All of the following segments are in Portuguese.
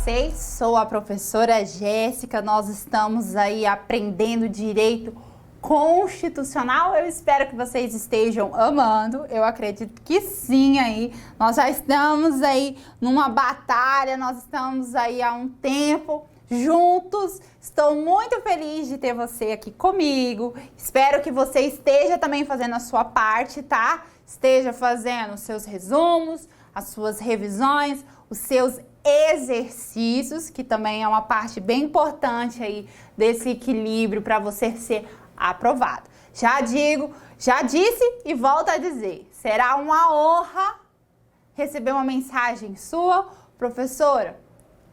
vocês? Sou a professora Jéssica, nós estamos aí aprendendo direito constitucional. Eu espero que vocês estejam amando, eu acredito que sim aí. Nós já estamos aí numa batalha, nós estamos aí há um tempo juntos. Estou muito feliz de ter você aqui comigo. Espero que você esteja também fazendo a sua parte, tá? Esteja fazendo os seus resumos, as suas revisões, os seus exercícios, que também é uma parte bem importante aí desse equilíbrio para você ser aprovado. Já digo, já disse e volto a dizer, será uma honra receber uma mensagem sua, professora,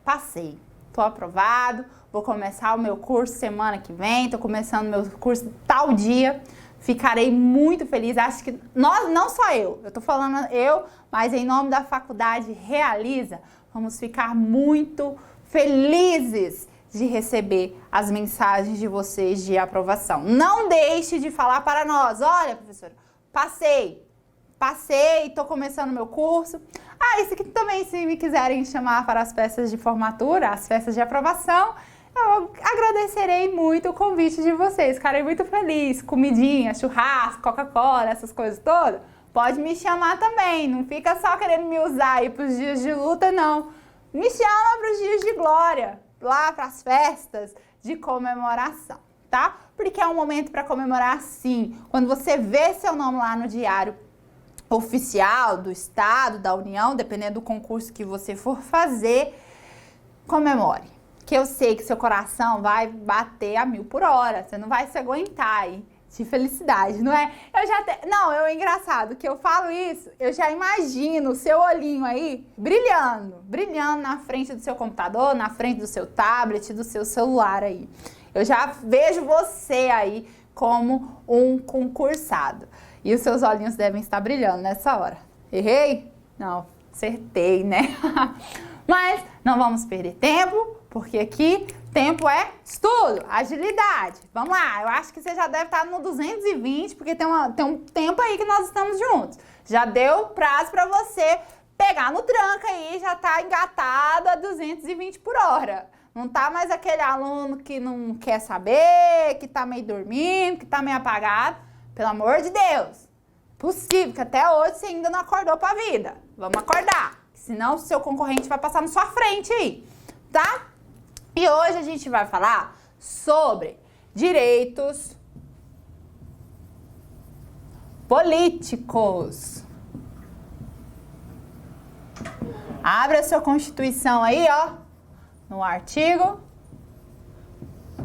passei, estou aprovado, vou começar o meu curso semana que vem, estou começando meu curso tal dia. Ficarei muito feliz, acho que nós, não só eu tô falando eu, mas em nome da Faculdade Realiza, vamos ficar muito felizes de receber as mensagens de vocês de aprovação. Não deixe de falar para nós, olha, professora, passei, estou começando meu curso. Isso aqui também, se me quiserem chamar para as festas de formatura, as festas de aprovação, eu agradecerei muito o convite de vocês, ficarei muito feliz, comidinha, churrasco, Coca-Cola, essas coisas todas. Pode me chamar também, não fica só querendo me usar aí para os dias de luta, não. Me chama para os dias de glória, lá para as festas de comemoração, tá? Porque é um momento para comemorar sim. Quando você vê seu nome lá no diário oficial do Estado, da União, dependendo do concurso que você for fazer, comemore. Que eu sei que seu coração vai bater a 1000 por hora, você não vai se aguentar aí de felicidade, não é? Não, é engraçado que eu falo isso, eu já imagino o seu olhinho aí brilhando na frente do seu computador, na frente do seu tablet, do seu celular aí. Eu já vejo você aí como um concursado e os seus olhinhos devem estar brilhando nessa hora. Errei? Não, acertei, né? Mas não vamos perder tempo, porque aqui tempo é estudo, agilidade. Vamos lá, eu acho que você já deve estar no 220, porque tem um tempo aí que nós estamos juntos. Já deu prazo para você pegar no tranco aí, já tá engatado a 220 por hora. Não tá mais aquele aluno que não quer saber, que tá meio dormindo, que tá meio apagado. Pelo amor de Deus, possível que até hoje você ainda não acordou pra vida. Vamos acordar, senão o seu concorrente vai passar na sua frente aí, tá? E hoje a gente vai falar sobre direitos políticos. Abre a sua Constituição aí, ó, no artigo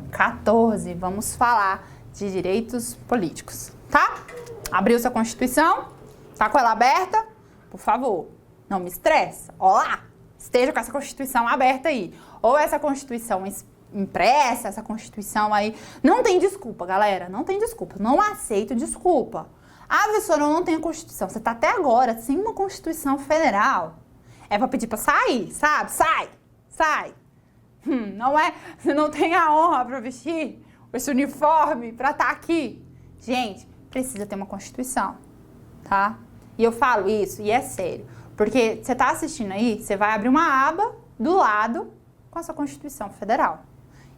14. Vamos falar de direitos políticos, tá? Abriu sua Constituição? Tá com ela aberta? Por favor, não me estressa. Olá! Esteja com essa Constituição aberta aí. Ou essa Constituição impressa, essa Constituição aí. Não tem desculpa, galera. Não tem desculpa. Não aceito desculpa. Professora, eu não tenho Constituição. Você tá até agora sem uma Constituição Federal. É pra pedir pra sair, sabe? Sai. Não é? Você não tem a honra pra vestir esse uniforme pra estar aqui. Gente, precisa ter uma Constituição, tá? E eu falo isso, e é sério. Porque você está assistindo aí, você vai abrir uma aba do lado com a sua Constituição Federal.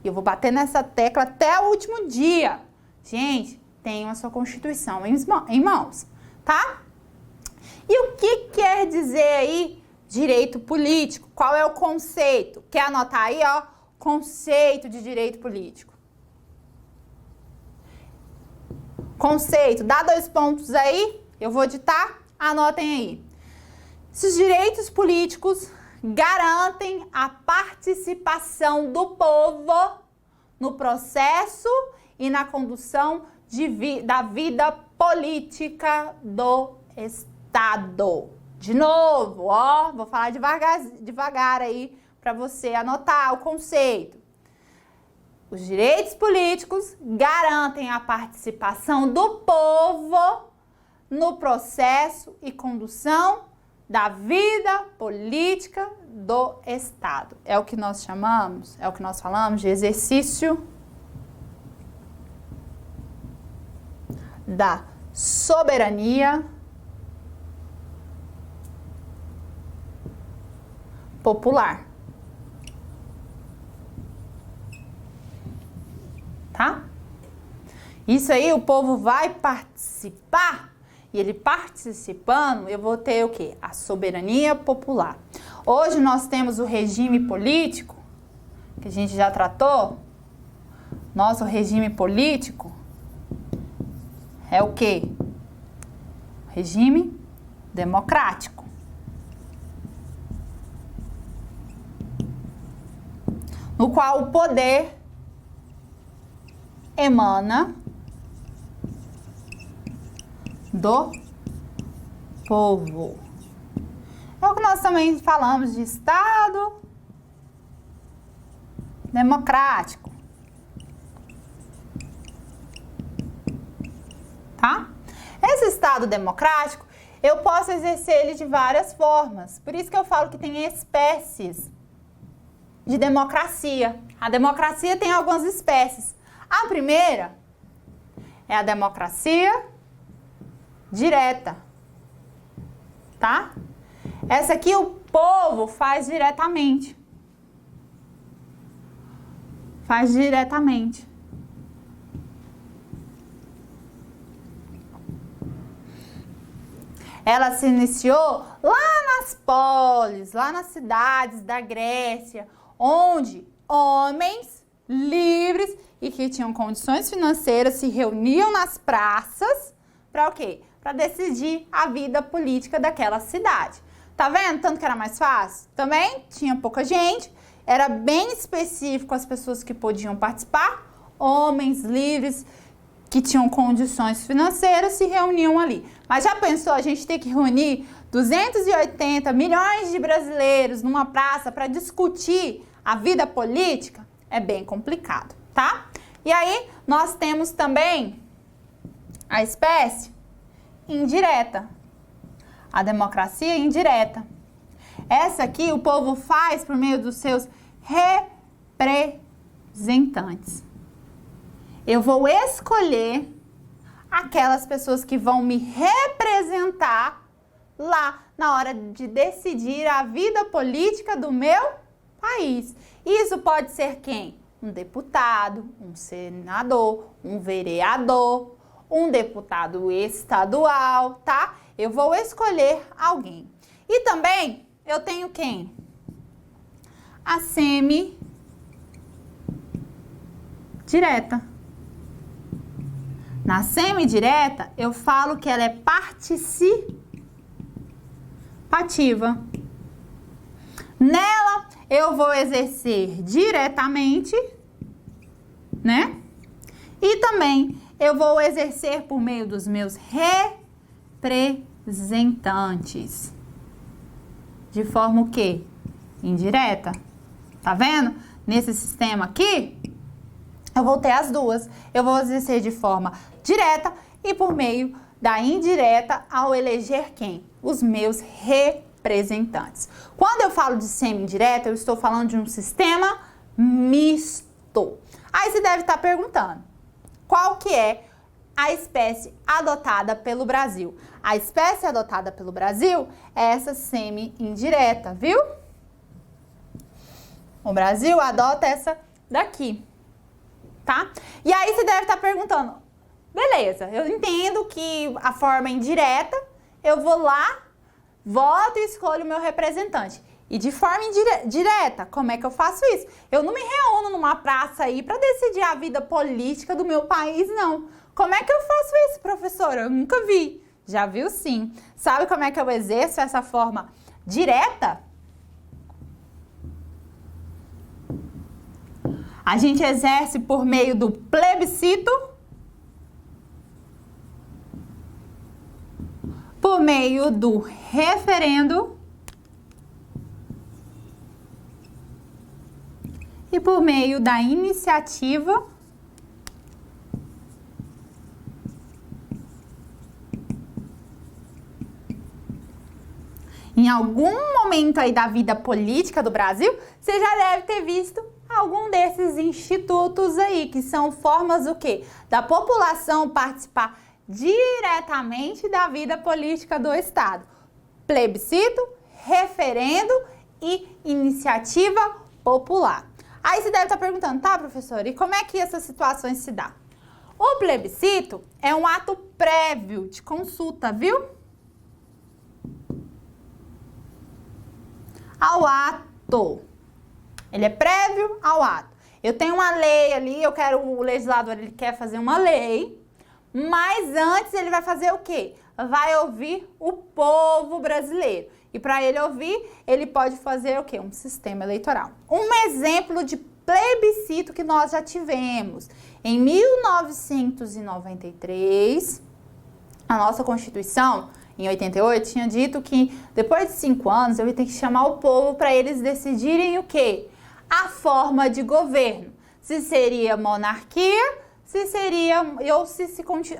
E eu vou bater nessa tecla até o último dia. Gente, tenham a sua Constituição em mãos, tá? E o que quer dizer aí direito político? Qual é o conceito? Quer anotar aí, ó? Conceito de direito político. Conceito, dá 2 pontos aí, eu vou ditar, anotem aí. Esses direitos políticos garantem a participação do povo no processo e na condução da vida política do Estado. De novo, ó, vou falar devagar aí para você anotar o conceito. Os direitos políticos garantem a participação do povo no processo e condução da vida política do Estado. É o que nós chamamos, é o que nós falamos de exercício da soberania popular. Isso aí o povo vai participar. E ele participando, eu vou ter o quê? A soberania popular. Hoje nós temos o regime político, que a gente já tratou. Nosso regime político é o quê? Regime democrático. No qual o poder emana do povo. É o que nós também falamos de Estado democrático. Tá? Esse Estado democrático, eu posso exercer ele de várias formas. Por isso que eu falo que tem espécies de democracia. A democracia tem algumas espécies. A primeira é a democracia direta, tá? Essa aqui o povo faz diretamente. Faz diretamente. Ela se iniciou lá nas polis, lá nas cidades da Grécia, onde homens livres e que tinham condições financeiras se reuniam nas praças para o quê? Para decidir a vida política daquela cidade. Tá vendo? Tanto que era mais fácil? Também tinha pouca gente, era bem específico as pessoas que podiam participar, homens livres que tinham condições financeiras se reuniam ali. Mas já pensou a gente ter que reunir 280 milhões de brasileiros numa praça para discutir a vida política? É bem complicado, tá? E aí nós temos também a espécie indireta, a democracia indireta. Essa aqui o povo faz por meio dos seus representantes. Eu vou escolher aquelas pessoas que vão me representar lá na hora de decidir a vida política do meu país. Isso pode ser quem? Um deputado, um senador, um vereador, um deputado estadual, tá? Eu vou escolher alguém. E também eu tenho quem? A semi-direta. Na semi-direta, eu falo que ela é participativa. Nela, eu vou exercer diretamente, né? E também eu vou exercer por meio dos meus representantes. De forma o quê? Indireta. Tá vendo? Nesse sistema aqui, eu vou ter as duas. Eu vou exercer de forma direta e por meio da indireta ao eleger quem? Os meus representantes. Quando eu falo de semi-indireta, eu estou falando de um sistema misto. Aí você deve estar perguntando, qual que é a espécie adotada pelo Brasil? A espécie adotada pelo Brasil é essa semi-indireta, viu? O Brasil adota essa daqui, tá? E aí você deve estar perguntando, beleza, eu entendo que a forma indireta, eu vou lá, voto e escolho o meu representante. E de forma direta, como é que eu faço isso? Eu não me reúno numa praça aí para decidir a vida política do meu país, não. Como é que eu faço isso, professora? Eu nunca vi. Já viu sim. Sabe como é que eu exerço essa forma direta? A gente exerce por meio do plebiscito, por meio do referendo e por meio da iniciativa em algum momento aí da vida política do Brasil, você já deve ter visto algum desses institutos aí, que são formas o quê? Da população participar diretamente da vida política do Estado. Plebiscito, referendo e iniciativa popular. Aí você deve estar perguntando, tá, professora, e como é que essas situações se dão? O plebiscito é um ato prévio de consulta, viu? Ao ato. Ele é prévio ao ato. Eu tenho uma lei ali, o legislador ele quer fazer uma lei, mas antes ele vai fazer o quê? Vai ouvir o povo brasileiro. E para ele ouvir, ele pode fazer o quê? Um sistema eleitoral. Um exemplo de plebiscito que nós já tivemos. Em 1993, a nossa Constituição, em 88, tinha dito que depois de 5 anos eu ia ter que chamar o povo para eles decidirem o quê? A forma de governo. Se seria monarquia,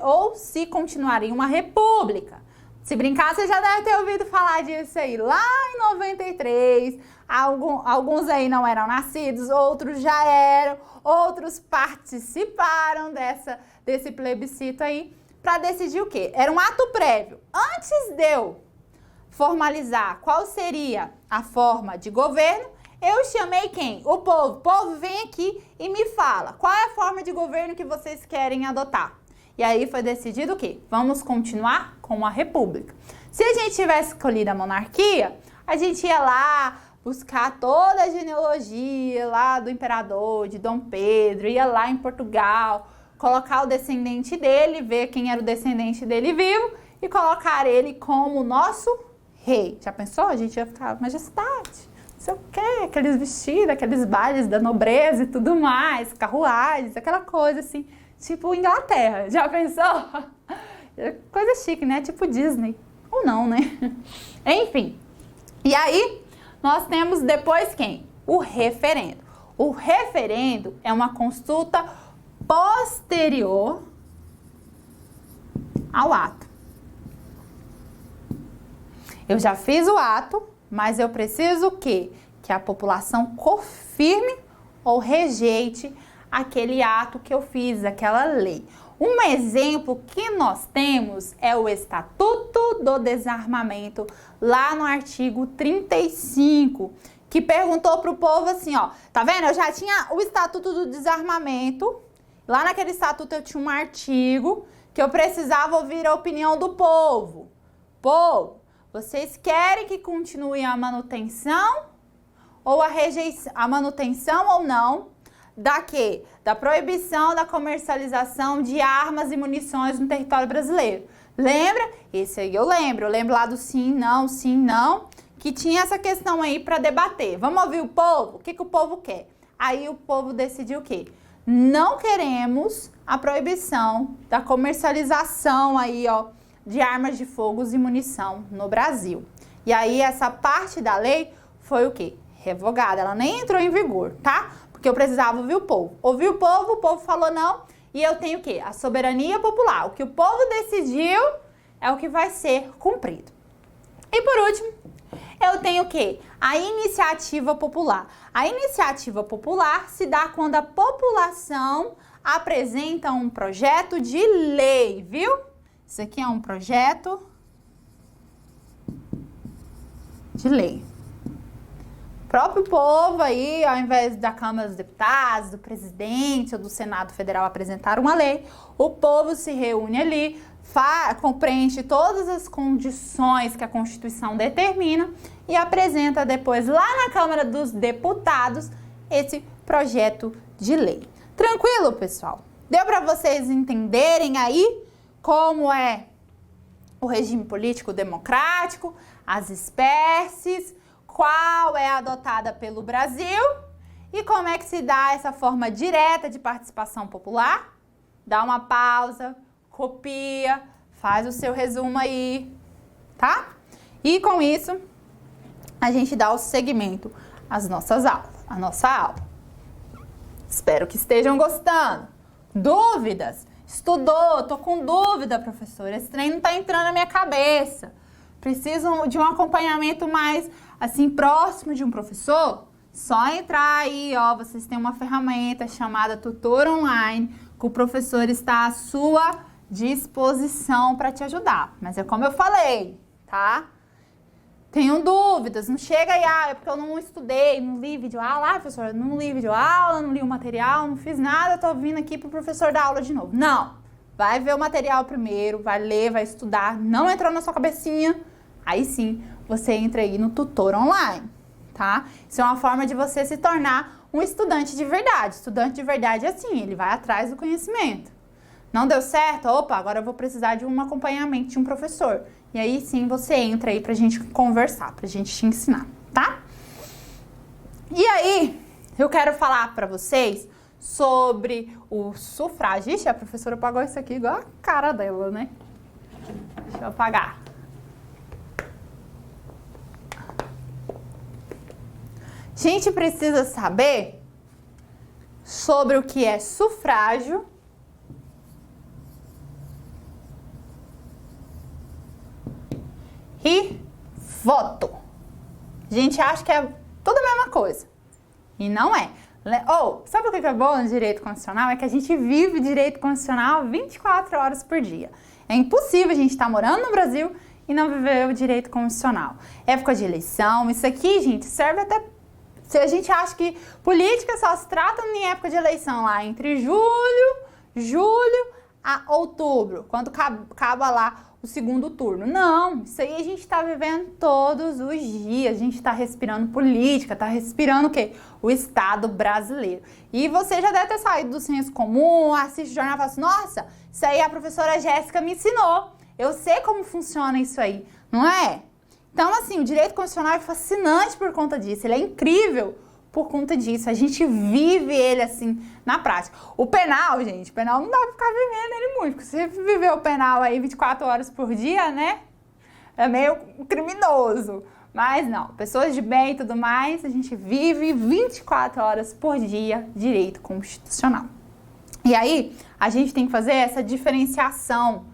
ou se continuaria uma república. Se brincar, você já deve ter ouvido falar disso aí. Lá em 93, alguns aí não eram nascidos, outros já eram, outros participaram desse plebiscito aí para decidir o quê? Era um ato prévio. Antes de eu formalizar qual seria a forma de governo, eu chamei quem? O povo. O povo vem aqui e me fala qual é a forma de governo que vocês querem adotar. E aí foi decidido o quê? Vamos continuar com a república. Se a gente tivesse escolhido a monarquia, a gente ia lá buscar toda a genealogia lá do imperador, de Dom Pedro, ia lá em Portugal, colocar o descendente dele, ver quem era o descendente dele vivo e colocar ele como nosso rei. Já pensou? A gente ia ficar, majestade, não sei o quê, aqueles vestidos, aqueles bailes da nobreza e tudo mais, carruagens, aquela coisa assim, tipo Inglaterra. Já pensou? Coisa chique, né? Tipo Disney. Ou não, né? Enfim. E aí, nós temos depois quem? O referendo. O referendo é uma consulta posterior ao ato. Eu já fiz o ato, mas eu preciso o quê? Que a população confirme ou rejeite aquele ato que eu fiz, aquela lei. Um exemplo que nós temos é o Estatuto do Desarmamento, lá no artigo 35, que perguntou para o povo assim, ó, tá vendo? Eu já tinha o Estatuto do Desarmamento, lá naquele estatuto eu tinha um artigo que eu precisava ouvir a opinião do povo. Povo, vocês querem que continue a manutenção ou a manutenção ou não da quê? Da proibição da comercialização de armas e munições no território brasileiro. Lembra? Esse aí eu lembro lá do sim, não, que tinha essa questão aí para debater. Vamos ouvir o povo? O que o povo quer? Aí o povo decidiu o quê? Não queremos a proibição da comercialização aí, ó, de armas de fogo e munição no Brasil. E aí essa parte da lei foi o quê? Revogada. Ela nem entrou em vigor, tá? Porque eu precisava ouvir o povo. Ouvi o povo falou não, e eu tenho o quê? A soberania popular. O que o povo decidiu é o que vai ser cumprido. E por último, eu tenho o quê? A iniciativa popular. A iniciativa popular se dá quando a população apresenta um projeto de lei, viu? Isso aqui é um projeto de lei. O próprio povo aí, ao invés da Câmara dos Deputados, do presidente ou do Senado Federal apresentar uma lei, o povo se reúne ali, preenche todas as condições que a Constituição determina e apresenta depois lá na Câmara dos Deputados esse projeto de lei. Tranquilo, pessoal? Deu para vocês entenderem aí como é o regime político democrático, as espécies, qual é adotada pelo Brasil e como é que se dá essa forma direta de participação popular? Dá uma pausa, copia, faz o seu resumo aí, tá? E com isso, a gente dá o segmento às nossas aulas, à nossa aula. Espero que estejam gostando. Dúvidas? Estudou? Tô com dúvida, professora. Esse trem não tá entrando na minha cabeça. Preciso de um acompanhamento mais, assim, próximo de um professor? Só entrar aí, ó, vocês têm uma ferramenta chamada Tutor Online, que o professor está à sua disposição para te ajudar. Mas é como eu falei, tá? tenho dúvidas, não chega aí, é porque eu não estudei, não li videoaula, professor, não li videoaula, não li o material, não fiz nada, tô vindo aqui pro professor dar aula de novo. Não, vai ver o material primeiro, vai ler, vai estudar, não entrou na sua cabecinha, aí sim, você entra aí no tutor online, tá? Isso é uma forma de você se tornar um estudante de verdade. Estudante de verdade é assim, ele vai atrás do conhecimento. Não deu certo? Opa, agora eu vou precisar de um acompanhamento de um professor. E aí sim você entra aí pra gente conversar, pra gente te ensinar, tá? E aí, eu quero falar pra vocês sobre o sufrágio. Ixi, a professora apagou isso aqui igual a cara dela, né? Deixa eu apagar. A gente precisa saber sobre o que é sufrágio e voto. A gente acha que é tudo a mesma coisa. E não é. Sabe o que é bom no direito constitucional? É que a gente vive direito constitucional 24 horas por dia. É impossível a gente estar morando no Brasil e não viver o direito constitucional. Época de eleição, isso aqui, gente, serve até... Se a gente acha que política só se trata em época de eleição, lá entre julho a outubro, quando acaba lá o segundo turno. Não, isso aí a gente está vivendo todos os dias, a gente está respirando política, está respirando o quê? O Estado brasileiro. E você já deve ter saído do senso comum, assiste o jornal e fala assim, nossa, isso aí a professora Jéssica me ensinou, eu sei como funciona isso aí, não é? Então, assim, o direito constitucional é fascinante por conta disso, ele é incrível por conta disso, a gente vive ele, assim, na prática. O penal, gente, o penal não dá pra ficar vivendo ele muito, porque se você viver o penal aí 24 horas por dia, né, é meio criminoso. Mas não, pessoas de bem e tudo mais, a gente vive 24 horas por dia direito constitucional. E aí, a gente tem que fazer essa diferenciação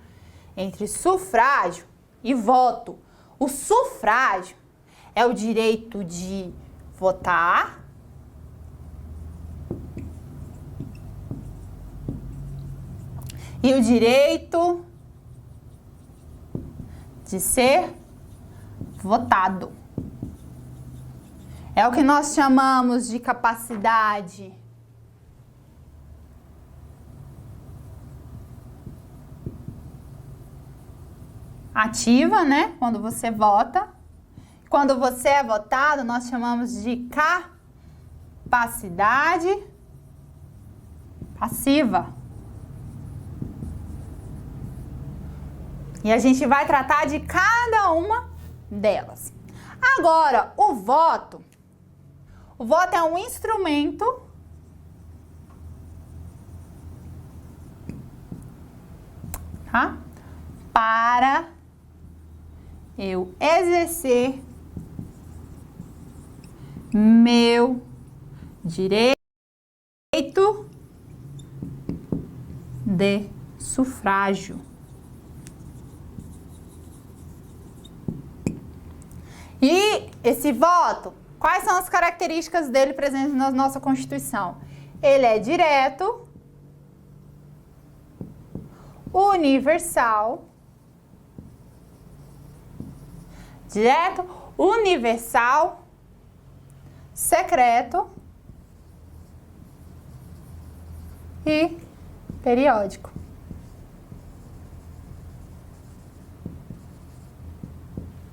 entre sufrágio e voto. O sufrágio é o direito de votar e o direito de ser votado. É o que nós chamamos de capacidade ativa, né? Quando você vota. Quando você é votado, nós chamamos de capacidade passiva. E a gente vai tratar de cada uma delas. Agora, o voto é um instrumento tá? Para eu exercer meu direito de sufrágio. E esse voto, quais são as características dele presentes na nossa Constituição? Ele é direto, universal, secreto e periódico.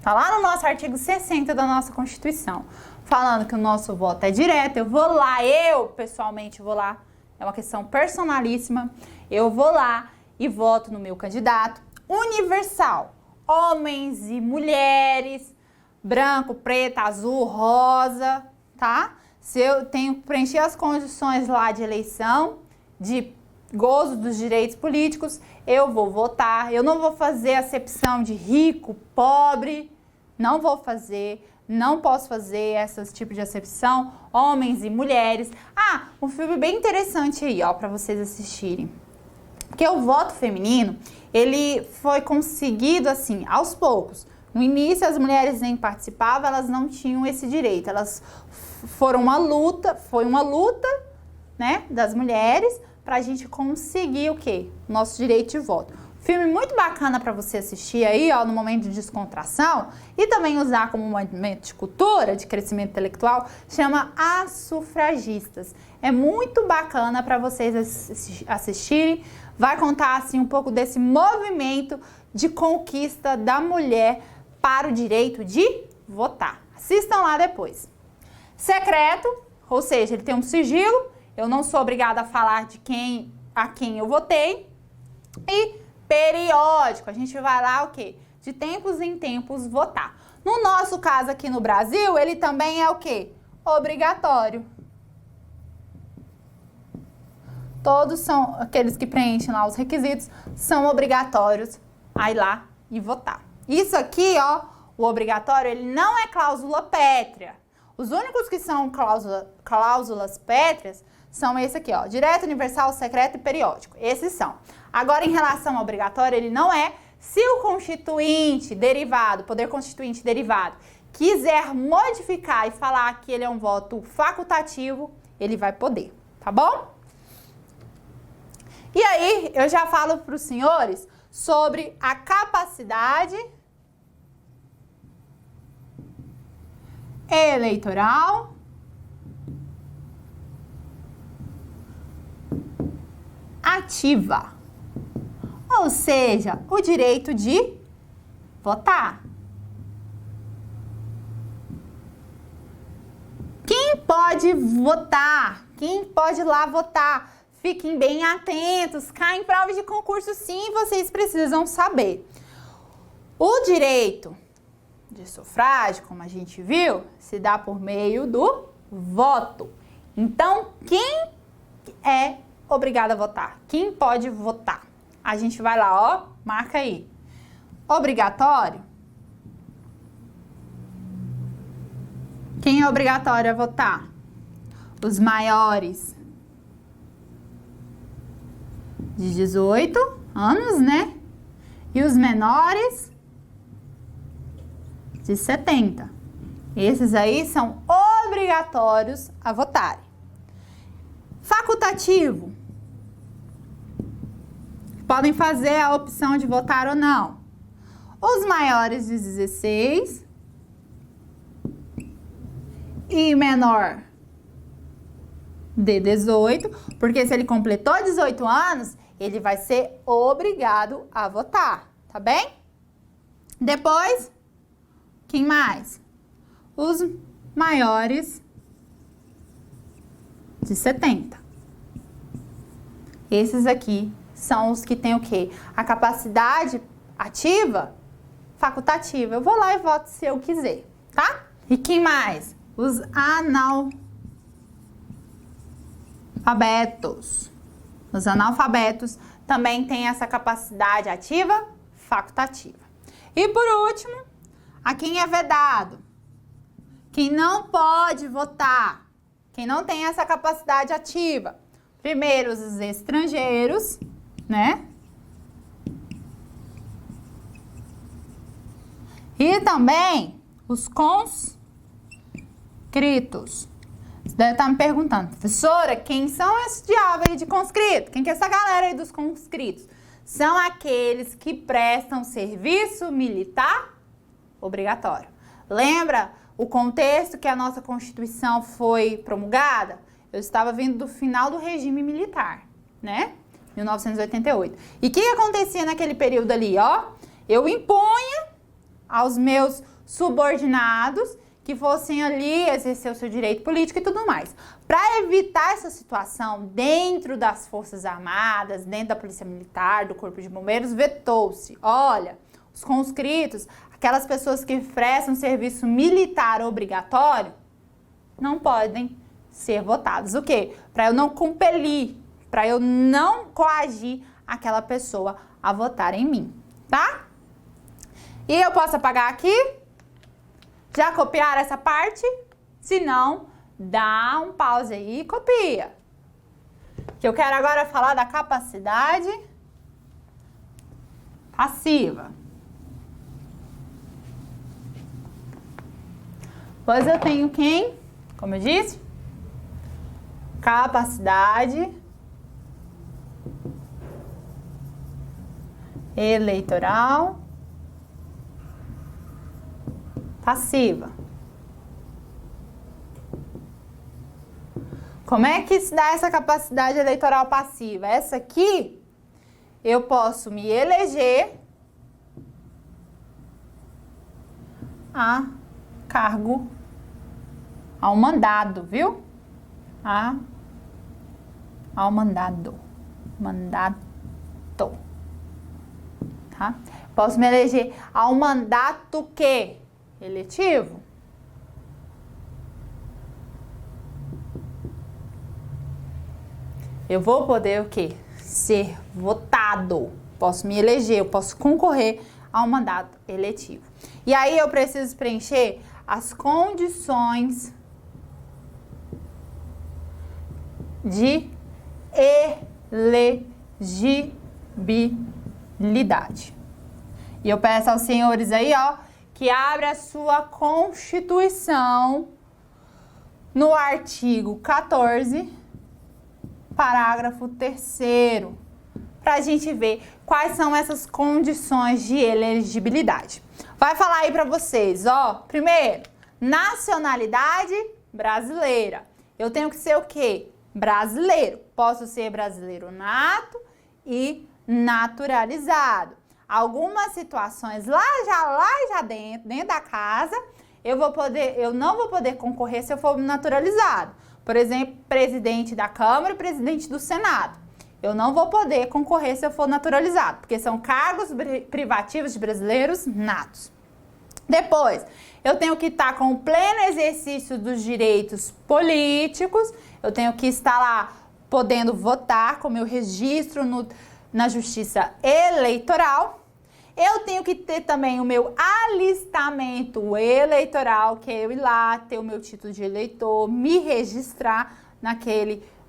Tá lá no nosso artigo 60 da nossa Constituição, falando que o nosso voto é direto. Eu pessoalmente vou lá, é uma questão personalíssima, eu vou lá e voto no meu candidato. Universal, homens e mulheres, branco, preto, azul, rosa, tá? Se eu tenho que preencher as condições lá de eleição, de gozo dos direitos políticos, eu vou votar. Eu não vou fazer acepção de rico, pobre, não vou fazer, não posso fazer esse tipo de acepção, homens e mulheres. Ah, um filme bem interessante aí, ó, para vocês assistirem. Porque o voto feminino, ele foi conseguido assim, aos poucos. No início, as mulheres nem participavam, elas não tinham esse direito. Elas foi uma luta, né, das mulheres para a gente conseguir o quê? Nosso direito de voto. Filme muito bacana para você assistir aí, ó, no momento de descontração e também usar como um momento de cultura, de crescimento intelectual, chama As Sufragistas. É muito bacana para vocês assistirem. Vai contar assim um pouco desse movimento de conquista da mulher para o direito de votar. Assistam lá depois. Secreto, ou seja, ele tem um sigilo. Eu não sou obrigada a falar de a quem eu votei. E periódico, a gente vai lá o quê? De tempos em tempos votar. No nosso caso aqui no Brasil, ele também é o quê? Obrigatório. Todos são, aqueles que preenchem lá os requisitos, são obrigatórios a ir lá e votar. Isso aqui, ó, o obrigatório, ele não é cláusula pétrea. Os únicos que são cláusulas pétreas são esse aqui, ó, direto, universal, secreto e periódico. Esses são. Agora, em relação ao obrigatório, ele não é. Se o constituinte derivado, poder constituinte derivado, quiser modificar e falar que ele é um voto facultativo, ele vai poder, tá bom? E aí, eu já falo para os senhores sobre a capacidade eleitoral ativa, ou seja, o direito de votar. Quem pode votar? Quem pode ir lá votar? Fiquem bem atentos, cai em prova de concurso sim, vocês precisam saber. O direito de sufrágio, como a gente viu, se dá por meio do voto. Então, quem é obrigado a votar? Quem pode votar? A gente vai lá, ó, marca aí. Obrigatório. Quem é obrigatório a votar? Os maiores de 18 anos, né? E os menores de 70. Esses aí são obrigatórios a votarem. Facultativo. Podem fazer a opção de votar ou não. Os maiores de 16 e menor de 18, porque se ele completou 18 anos, ele vai ser obrigado a votar, tá bem? Depois, quem mais? Os maiores de 70. Esses aqui são os que têm o quê? A capacidade ativa, facultativa. Eu vou lá e voto se eu quiser, tá? E quem mais? Os analfabetos. Os analfabetos também têm essa capacidade ativa, facultativa. E por último, a quem é vedado. Quem não pode votar. Quem não tem essa capacidade ativa. Primeiro, os estrangeiros, né? E também os conscritos. Você deve estar me perguntando, professora, quem são esses diabos aí de conscrito? Quem que é essa galera aí dos conscritos? São aqueles que prestam serviço militar obrigatório. Lembra o contexto que a nossa Constituição foi promulgada? Eu estava vindo do final do regime militar, né? 1988. E o que acontecia naquele período ali, ó? Eu impunha aos meus subordinados que fossem ali exercer o seu direito político e tudo mais. Para evitar essa situação dentro das Forças Armadas, dentro da Polícia Militar, do Corpo de Bombeiros, vetou-se. Olha, os conscritos, aquelas pessoas que prestam serviço militar obrigatório, não podem ser votados. O quê? Para eu não compelir, para eu não coagir aquela pessoa a votar em mim, tá? E eu posso apagar aqui? Já copiaram essa parte? Se não, dá um pause aí e copia. Que eu quero agora falar da capacidade passiva. Pois eu tenho quem? Como eu disse? Capacidade eleitoral passiva. Como é que se dá essa capacidade eleitoral passiva? Essa aqui, eu posso me eleger a cargo, ao mandado, viu? Ao mandado. Tá? Posso me eleger ao mandato que? Eletivo. Eu vou poder o quê? Ser votado. Posso me eleger, eu posso concorrer ao mandato eletivo. E aí eu preciso preencher as condições de elegibilidade. E eu peço aos senhores aí, ó, que abra a sua Constituição no artigo 14, parágrafo 3º, para a gente ver quais são essas condições de elegibilidade. Vai falar aí para vocês, ó, primeiro, nacionalidade brasileira. Eu tenho que ser o quê? Brasileiro. Posso ser brasileiro nato e naturalizado. Algumas situações lá já dentro da casa, eu não vou poder concorrer se eu for naturalizado. Por exemplo, presidente da Câmara e presidente do Senado. Eu não vou poder concorrer se eu for naturalizado, porque são cargos privativos de brasileiros natos. Depois, eu tenho que estar com o pleno exercício dos direitos políticos, eu tenho que estar lá podendo votar com meu registro na Justiça Eleitoral. Eu tenho que ter também o meu alistamento eleitoral, que é eu ir lá, ter o meu título de eleitor, me registrar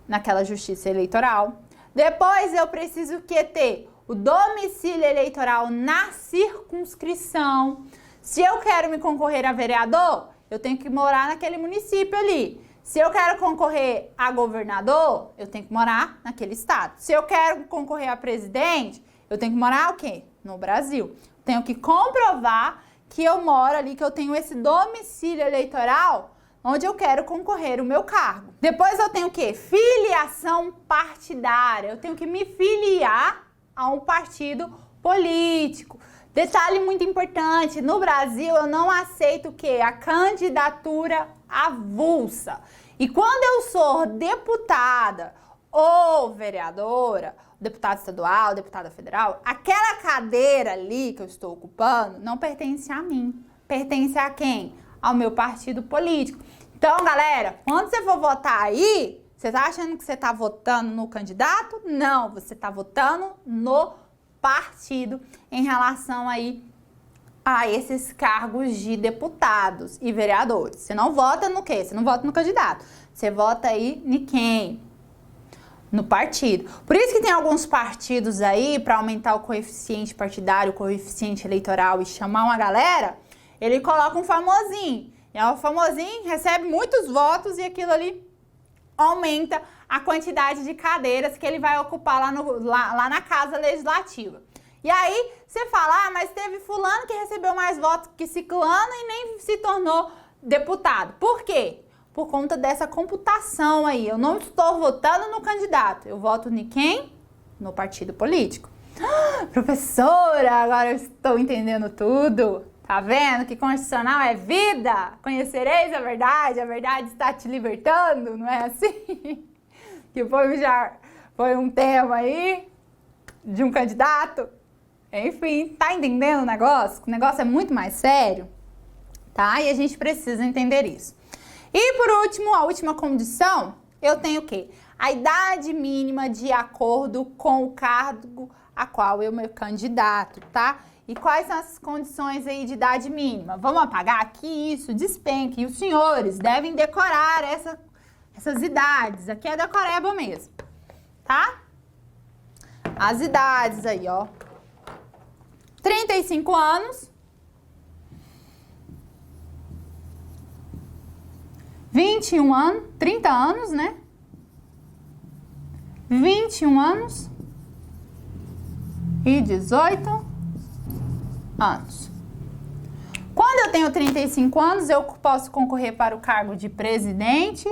naquela Justiça Eleitoral. Depois eu preciso ter o domicílio eleitoral na circunscrição. Se eu quero me concorrer a vereador, eu tenho que morar naquele município ali. Se eu quero concorrer a governador, eu tenho que morar naquele estado. Se eu quero concorrer a presidente, eu tenho que morar o quê? No Brasil. Tenho que comprovar que eu moro ali, que eu tenho esse domicílio eleitoral onde eu quero concorrer o meu cargo. Depois eu tenho o quê? Filiação partidária. Eu tenho que me filiar a um partido político. Detalhe muito importante, no Brasil eu não aceito o quê? A candidatura avulsa. E quando eu sou deputada ou vereadora, deputada estadual, deputada federal, aquela cadeira ali que eu estou ocupando não pertence a mim. Pertence a quem? Ao meu partido político. Então, galera, quando você for votar aí, você tá achando que você tá votando no candidato? Não, você tá votando no partido em relação aí a esses cargos de deputados e vereadores. Você não vota no quê? Você não vota no candidato. Você vota aí em quem? No partido. Por isso que tem alguns partidos aí, para aumentar o coeficiente partidário, o coeficiente eleitoral e chamar uma galera, ele coloca um famosinho. E o famosinho recebe muitos votos e aquilo ali aumenta a quantidade de cadeiras que ele vai ocupar lá na Casa Legislativa. E aí você fala, mas teve fulano que recebeu mais votos que ciclano e nem se tornou deputado. Por quê? Por conta dessa computação aí. Eu não estou votando no candidato. Eu voto em quem? No partido político. Professora, agora eu estou entendendo tudo. Tá vendo que constitucional é vida? Conhecereis a verdade está te libertando, não é assim? Que foi um tema aí de um candidato. Enfim, tá entendendo o negócio? O negócio é muito mais sério, tá? E a gente precisa entender isso. E por último, a última condição, eu tenho o quê? A idade mínima de acordo com o cargo a qual eu me candidato, tá? E quais são as condições aí de idade mínima? Vamos apagar aqui isso, despenque. E os senhores devem decorar essas idades. Aqui é decoreba mesmo, tá? As idades aí, ó. 35 anos. 21 anos, 30 anos, né? 21 anos. e 18 anos. Quando eu tenho 35 anos, eu posso concorrer para o cargo de presidente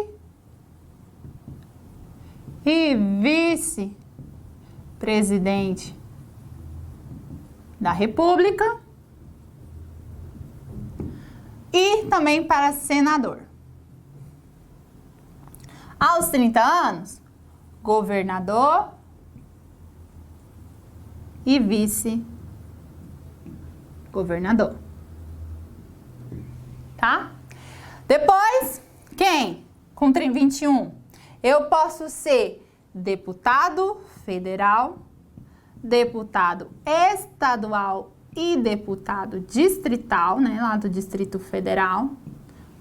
e vice-presidente da República e também para senador. Aos 30 anos, governador e vice-governador. Tá? Depois, quem? Com 21, eu posso ser deputado federal, deputado estadual e deputado distrital, né, lá do Distrito Federal.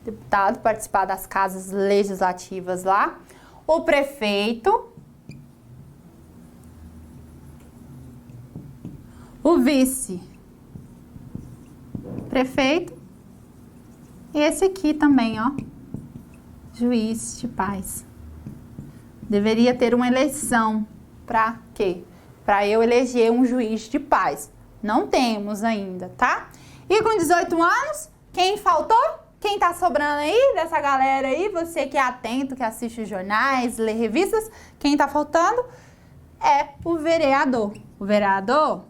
Deputado, participar das casas legislativas lá. O prefeito, o vice-prefeito e esse aqui também, ó, juiz de paz. Deveria ter uma eleição para quê? Para eu eleger um juiz de paz. Não temos ainda, tá? E com 18 anos, quem faltou? Quem tá sobrando aí dessa galera aí? Você que é atento, que assiste os jornais, lê revistas, quem tá faltando é o vereador. O vereador,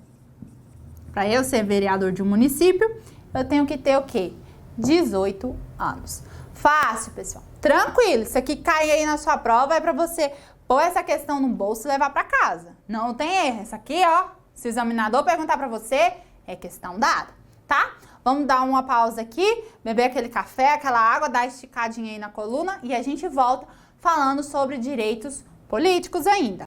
para eu ser vereador de um município, eu tenho que ter o quê? 18 anos. Fácil, pessoal. Tranquilo. Isso aqui cai aí na sua prova, é para você pôr essa questão no bolso e levar para casa. Não tem erro. Essa aqui, ó, se o examinador perguntar para você, é questão dada, tá? Vamos dar uma pausa aqui, beber aquele café, aquela água, dar esticadinha aí na coluna e a gente volta falando sobre direitos políticos ainda.